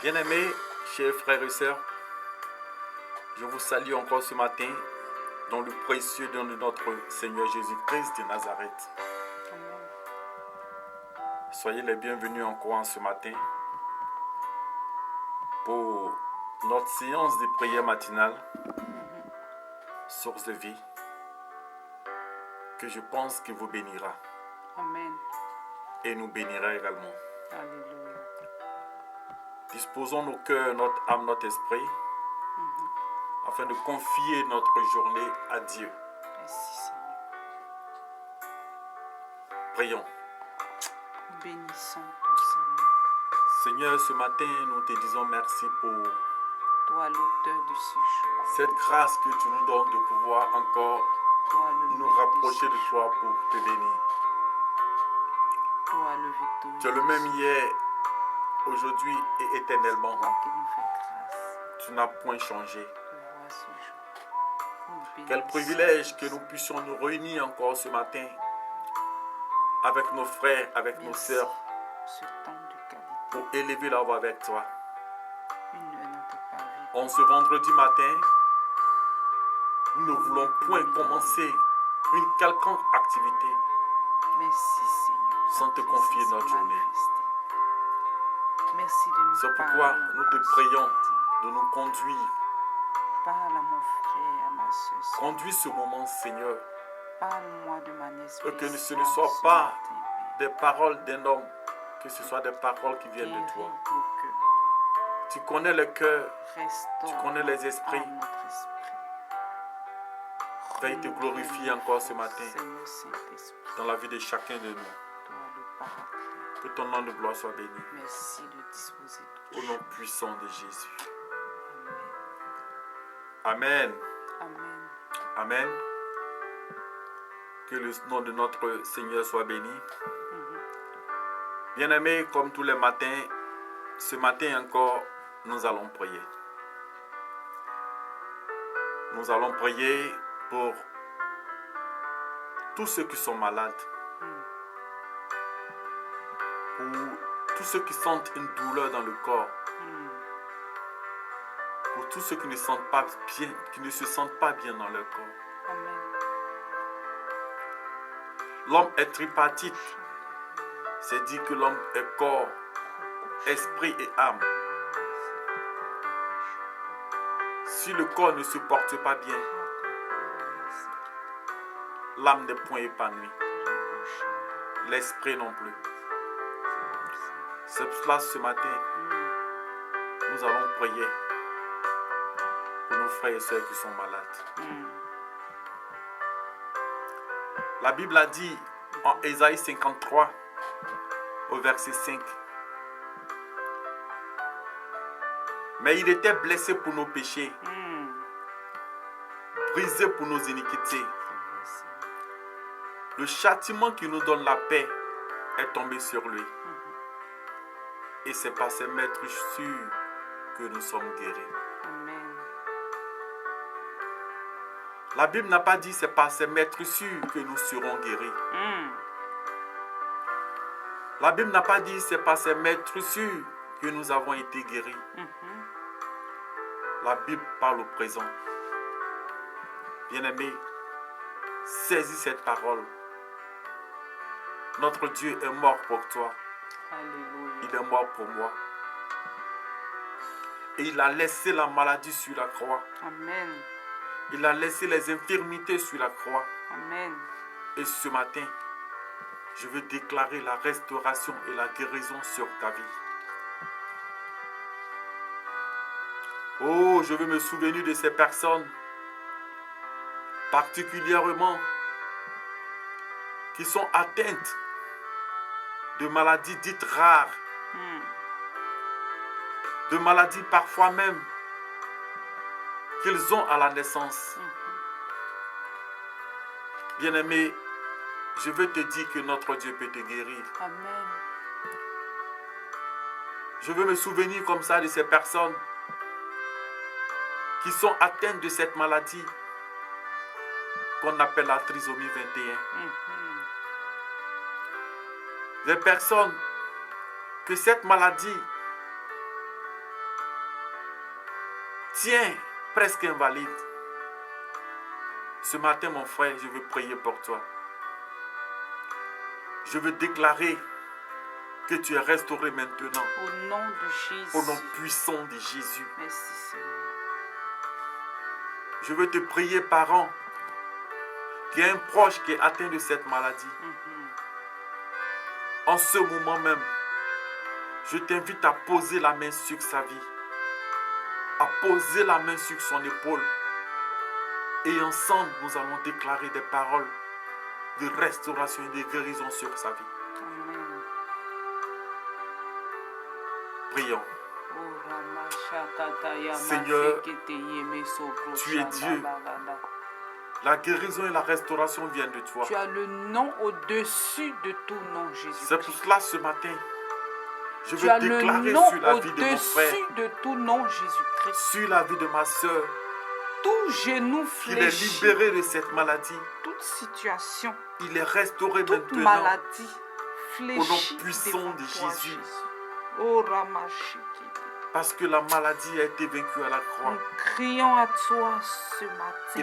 Bien-aimés, chers frères et sœurs, je vous salue encore ce matin dans le précieux nom de notre Seigneur Jésus-Christ de Nazareth. Soyez les bienvenus encore en ce matin pour notre séance de prière matinale, source de vie, que je pense qu'il vous bénira. Amen. Et nous bénira également. Alléluia. Disposons nos cœurs, notre âme, notre esprit, afin de confier notre journée à Dieu. Merci Seigneur. Prions. Bénissons ton Seigneur. Seigneur, ce matin, nous te disons merci pour Toi l'auteur de ce jour. cette grâce que tu nous donnes de pouvoir encore Toi le nous maître rapprocher de de ce toi jour. pour te bénir. Toi le victorieux. Tu es le même hier, aujourd'hui et éternellement. Toi qui nous fais grâce Tu n'as point changé. de voir ce jour. Nous Quel bénissons privilège que ton nous puissions nous réunir encore ce matin avec nos frères, avec nos Merci sœurs, pour ce temps de qualité. pour élever la voix avec toi. Une heure dans ta vie. En ce vendredi matin, nous ne voulons point commencer une quelconque activité Merci Seigneur. sans te confier notre journée. Merci de nous C'est parler pourquoi nous te encore ce prions matin. de nous conduire. Parle à mon frère, à ma soeur. Seigneur. Conduis ce moment, Seigneur, Parle-moi de manière spéciale. que ce ne soit pas des paroles d'un homme, que ce soit des paroles qui viennent de toi. Tu connais le cœur, tu connais les esprits. Veuille te glorifier encore ce matin Seigneur Saint-Esprit, dans la vie de chacun de nous. toi le Paraclet. Que ton nom de gloire soit béni. Merci de disposer Au tout. nom puissant de Jésus. Amen. Amen. Amen. Amen. Que le nom de notre Seigneur soit béni. Bien-aimés, comme tous les matins, ce matin encore, nous allons prier. Nous allons prier pour tous ceux qui sont malades, pour tous ceux qui sentent une douleur dans le corps, pour tous ceux qui ne sentent pas bien, qui ne se sentent pas bien dans leur corps. Amen. L'homme est tripartite. C'est dit que l'homme est corps, esprit et âme. Si le corps ne se porte pas bien, l'âme n'est point épanouie. L'esprit non plus. C'est pour cela ce matin, nous allons prier pour nos frères et sœurs qui sont malades. La Bible a dit en Ésaïe 53, au verset 5. Mais il était blessé pour nos péchés, brisé pour nos iniquités. Le châtiment qui nous donne la paix est tombé sur lui. Et c'est par ses maîtres sûrs que nous sommes guéris. Amen. La Bible n'a pas dit c'est par ses maîtres sûrs que nous serons guéris. La Bible n'a pas dit c'est par ses maîtres sûrs que nous avons été guéris. La Bible parle au présent. Bien-aimé, saisis cette parole. Notre Dieu est mort pour toi. Alléluia. Il est mort pour moi. Et il a laissé la maladie sur la croix. Amen. Il a laissé les infirmités sur la croix. Amen. Et ce matin, je veux déclarer la restauration et la guérison sur ta vie. Oh, je veux me souvenir de ces personnes, particulièrement qui sont atteintes de maladies dites rares, de maladies parfois même qu'ils ont à la naissance. Bien-aimé, je veux te dire que notre Dieu peut te guérir. Amen. Je veux me souvenir comme ça de ces personnes qui sont atteintes de cette maladie qu'on appelle la trisomie 21. Des personnes que cette maladie tiens, presque invalide. Ce matin, mon frère, je veux prier pour toi. Je veux déclarer que tu es restauré maintenant. Au nom de Jésus. Au nom puissant de Jésus. Merci Seigneur. Je veux te prier, parent, qui a un proche qui est atteint de cette maladie. En ce moment même, je t'invite à poser la main sur sa vie, à poser la main sur son épaule. Et ensemble, nous allons déclarer des paroles de restauration et de guérison sur sa vie. Amen. Prions. Seigneur, tu es Dieu. La guérison et la restauration viennent de toi. Tu as le nom au-dessus de tout nom, Jésus. C'est pour cela ce matin, je veux déclarer sur la vie de mon frère, au-dessus de tout nom, Jésus-Christ. sur la vie de ma soeur, Tout genou qu'il est fléchi, libéré de cette maladie. toute situation, Il est restauré toute maintenant. maladie Au nom fléchie puissant devant de toi, Jésus. Oh Ramachiki. Parce que la maladie a été vaincue à la croix. Nous crions à toi ce Et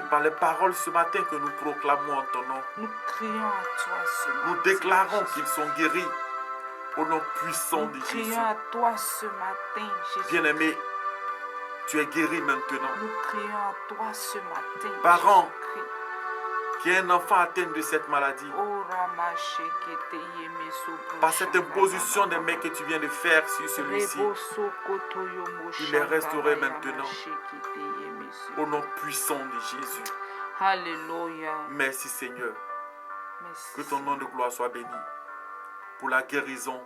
matin. par les paroles ce matin que nous proclamons en ton nom, Nous crions à toi ce matin. nous déclarons qu'ils sont guéris au nom puissant de Nous Jésus. crions à toi ce matin, Jésus. Bien-aimé, tu es guéri maintenant. Nous crions à toi ce matin. Parents, Jésus-Christ. Qui est un enfant atteint de cette maladie, Oh Ramachiki Yemeso. par cette imposition des mains que tu viens de faire sur celui-ci, il est restauré maintenant. Au nom puissant de Jésus. Alléluia. Merci Seigneur. Merci. Que ton nom de gloire soit béni pour la guérison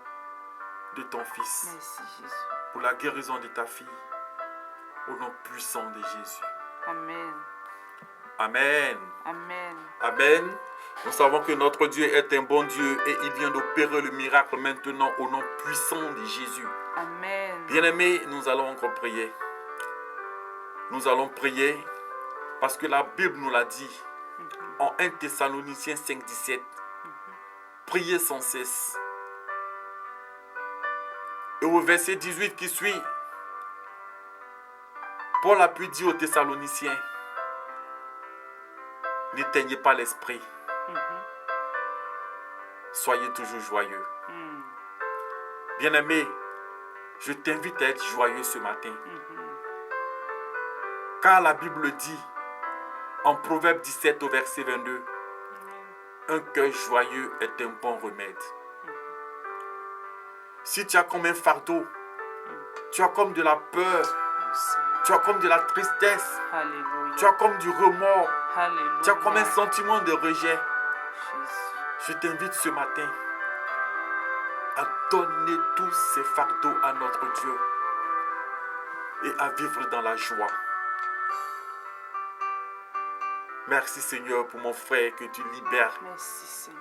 de ton fils, Merci Jésus. pour la guérison de ta fille. Au nom puissant de Jésus. Amen. Amen. Amen. Amen. Nous savons que notre Dieu est un bon Dieu et il vient d'opérer le miracle maintenant au nom puissant de Jésus. Amen. Bien-aimés, nous allons encore prier. Nous allons prier parce que la Bible nous l'a dit en 1 Thessaloniciens 5, 17. Priez sans cesse. Et au verset 18 qui suit, Paul a pu dire aux Thessaloniciens, n'éteignez pas l'esprit. Soyez toujours joyeux. Bien-aimé, je t'invite à être joyeux ce matin. Car la Bible dit, en Proverbe 17 au verset 22, un cœur joyeux est un bon remède. Si tu as comme un fardeau, tu as comme de la peur, tu as comme de la tristesse, Alléluia. tu as comme du remords, Alléluia. tu as comme un sentiment de rejet, Jésus. je t'invite ce matin à donner tous ces fardeaux à notre Dieu et à vivre dans la joie. Merci Seigneur pour mon frère que tu libères. Merci Seigneur.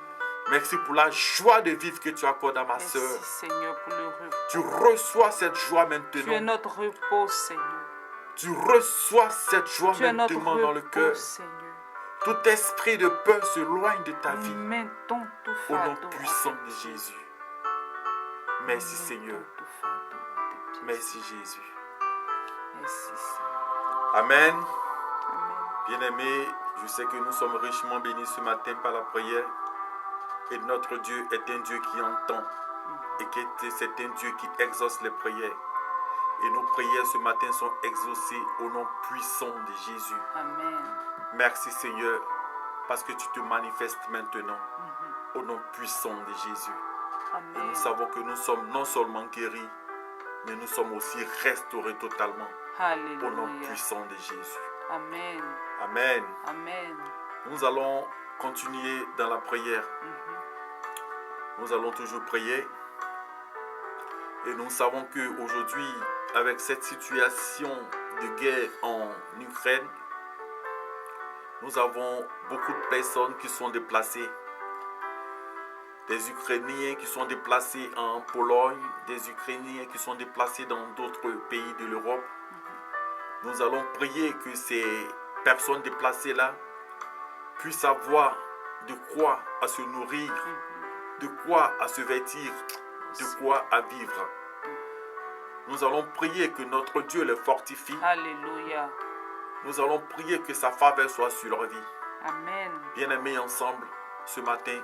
Merci pour la joie de vivre que tu accordes à ma Merci soeur. Seigneur pour le repos. Tu reçois cette joie Tu es maintenant. notre repos Seigneur. Tu reçois cette joie Tu es notre maintenant dans le cœur. repos Seigneur. Tout esprit de peur se loigne de ta Nous vie. mettons tout Au nom fardeau à puissant tes de pieds. Jésus. Nous Merci mettons Seigneur. tout fardeau à tes pieds. Merci Jésus. Merci Seigneur. Amen. Amen. Bien-aimés, je sais que nous sommes richement bénis ce matin par la prière. Et notre Dieu est un Dieu qui entend. Et que c'est un Dieu qui exauce les prières. Et nos prières ce matin sont exaucées au nom puissant de Jésus. Amen. Merci Seigneur, parce que tu te manifestes maintenant au nom puissant de Jésus. Et Amen. nous savons que nous sommes non seulement guéris, mais nous sommes aussi restaurés totalement au nom Alléluia. puissant de Jésus. Amen. Amen. Amen. Nous allons continuer dans la prière. Nous allons toujours prier. Et nous savons qu'aujourd'hui, avec cette situation de guerre en Ukraine, nous avons beaucoup de personnes qui sont déplacées. Des Ukrainiens qui sont déplacés en Pologne, des Ukrainiens qui sont déplacés dans d'autres pays de l'Europe. Nous allons prier que ces personnes déplacées-là puissent avoir de quoi à se nourrir, de quoi à se vêtir, de quoi à vivre. Nous allons prier que notre Dieu les fortifie. Alléluia. Nous allons prier que sa faveur soit sur leur vie. Amen. Bien-aimés, ensemble, ce matin,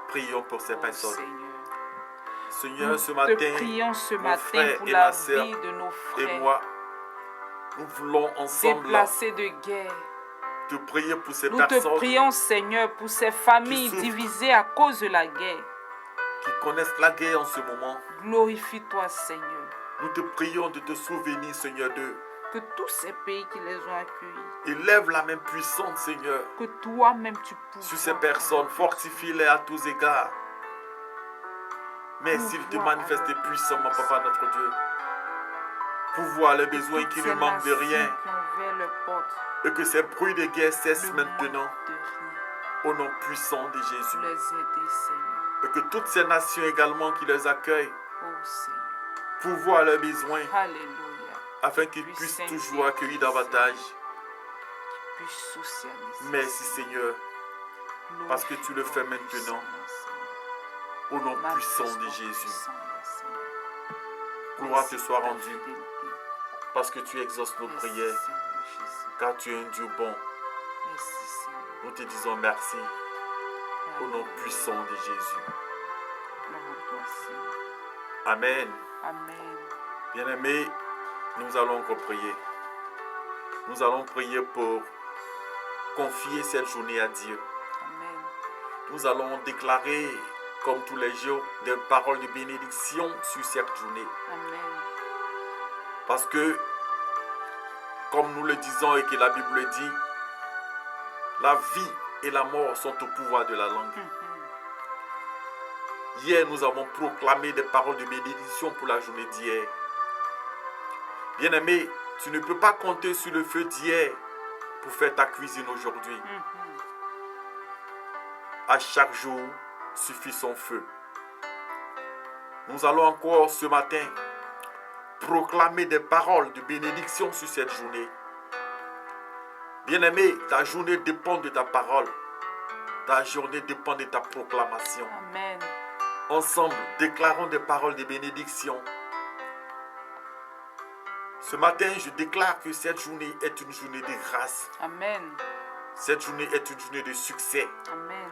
prions pour ces Oh personnes. Seigneur. Seigneur, Nous ce te matin, prions ce mon matin frère pour et la ma sœur vie de nos et frères moi, nous voulons ensemble déplacés de guerre. te prier pour ces Nous te personnes prions, Seigneur, pour ces familles souffrent. divisées à cause de la guerre. qui connaissent la guerre en ce moment. Glorifie-toi, Seigneur. Nous te prions de te souvenir, Seigneur, d'eux. Que tous ces pays qui les ont accueillis, Élève la main puissante, Seigneur, que toi-même tu pourras. sur ces personnes. Fortifie-les à tous égards. Merci de te manifester puissamment, Papa notre Dieu. Pouvoir les besoins qui ne manquent de rien. Qui ont ouvert leurs portes, Et que ces bruits de guerre cessent ne maintenant. manquent de rien. Au nom puissant de Jésus. Les aider, Seigneur. Et que toutes ces nations également qui les accueillent, Oh Seigneur. pouvoir leurs besoins, Alléluia. afin qu'ils puissent toujours accueillir davantage. Puisse socialiser. Merci Seigneur, parce que tu le fais maintenant. Au nom puissant de Jésus. Gloire te soit rendue, parce que tu exauces nos prières, car tu es un Dieu bon. Merci Seigneur. Nous te disons merci, au nom puissant de Jésus. Gloire à toi, Seigneur. Amen. Amen. Bien-aimés, nous allons encore prier. Nous allons prier pour confier cette journée à Dieu. Amen. Nous allons déclarer, comme tous les jours, des paroles de bénédiction sur cette journée. Amen. Parce que, comme nous le disons et que la Bible dit, la vie et la mort sont au pouvoir de la langue. Hier, nous avons proclamé des paroles de bénédiction pour la journée d'hier. Bien-aimé, tu ne peux pas compter sur le feu d'hier pour faire ta cuisine aujourd'hui. À chaque jour suffit son feu. Nous allons encore ce matin proclamer des paroles de bénédiction sur cette journée. Bien-aimé, ta journée dépend de ta parole. Ta journée dépend de ta proclamation. Amen. Ensemble, déclarons des paroles de bénédiction. Ce matin, je déclare que cette journée est une journée de grâce. Amen. Cette journée est une journée de succès. Amen.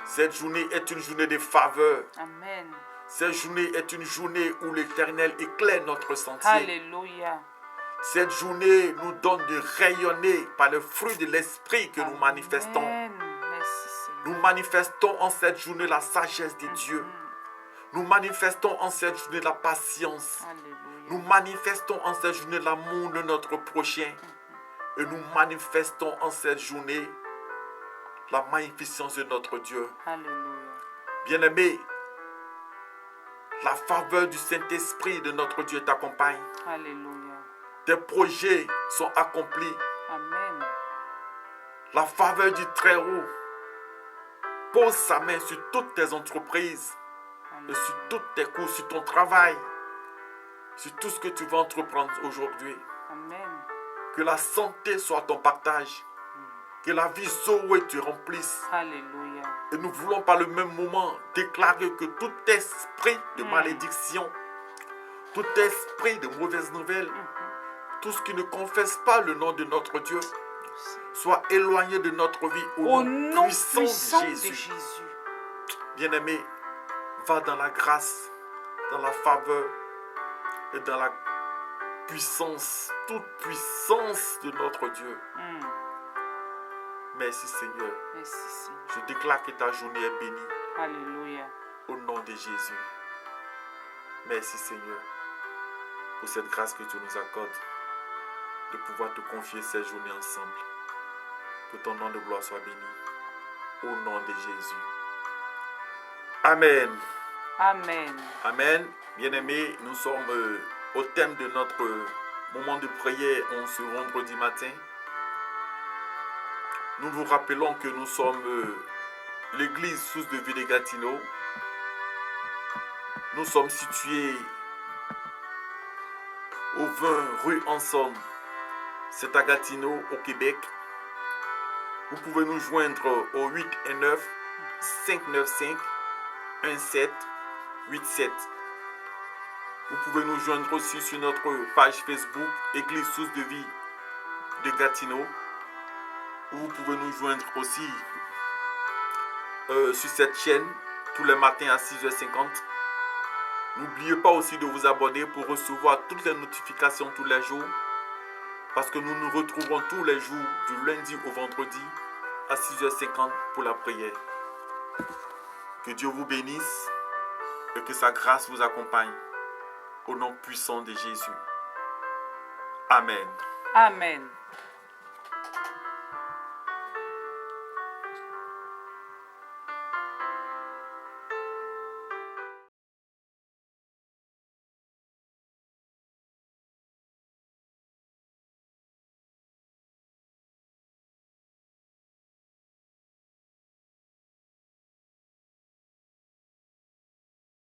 Cette journée est une journée de faveur. Amen. Cette journée est une journée où l'Éternel éclaire notre sentier. Alléluia. Cette journée nous donne de rayonner par le fruit de l'Esprit que nous manifestons. Amen. Merci Seigneur. Nous manifestons en cette journée la sagesse de Dieu. Nous manifestons en cette journée la patience. Alléluia. Nous manifestons en cette journée l'amour de notre prochain. Et nous manifestons en cette journée la magnificence de notre Dieu. Alléluia. Bien-aimé, la faveur du Saint-Esprit de notre Dieu t'accompagne. Alléluia. Tes projets sont accomplis. Amen. La faveur du Très-Haut pose sa main sur toutes tes entreprises et sur toutes tes courses, sur ton travail, sur tout ce que tu vas entreprendre aujourd'hui. Amen. Que la santé soit ton partage. Que la vie Zoé te remplisse. Alléluia. Et nous voulons par le même moment déclarer que tout esprit de malédiction, tout esprit de mauvaises nouvelles, tout ce qui ne confesse pas le nom de notre Dieu, soit éloigné de notre vie Au nom puissant de de Jésus. Jésus. Bien-aimé, va dans la grâce, dans la faveur et dans la puissance, toute puissance de notre Dieu. Merci Seigneur. Merci Seigneur. Je déclare que ta journée est bénie Alléluia. au nom de Jésus. Merci Seigneur pour cette grâce que tu nous accordes de pouvoir te confier cette journée ensemble. Que ton nom de gloire soit béni au nom de Jésus. Amen. Amen. Amen. Bien-aimés, nous sommes au thème de notre moment de prière en ce vendredi matin. Nous vous rappelons que nous sommes l'église Source de Vie de Gatineau. Nous sommes situés au 20 rue Anson. C'est à Gatineau, au Québec. Vous pouvez nous joindre au 819 595 1787. Vous pouvez nous joindre aussi sur notre page Facebook, Église Source de Vie de Gatineau. Vous pouvez nous joindre aussi sur cette chaîne tous les matins à 6h50. N'oubliez pas aussi de vous abonner pour recevoir toutes les notifications tous les jours. Parce que nous nous retrouvons tous les jours du lundi au vendredi à 6h50 pour la prière. Que Dieu vous bénisse et que sa grâce vous accompagne. Au nom puissant de Jésus. Amen. Amen.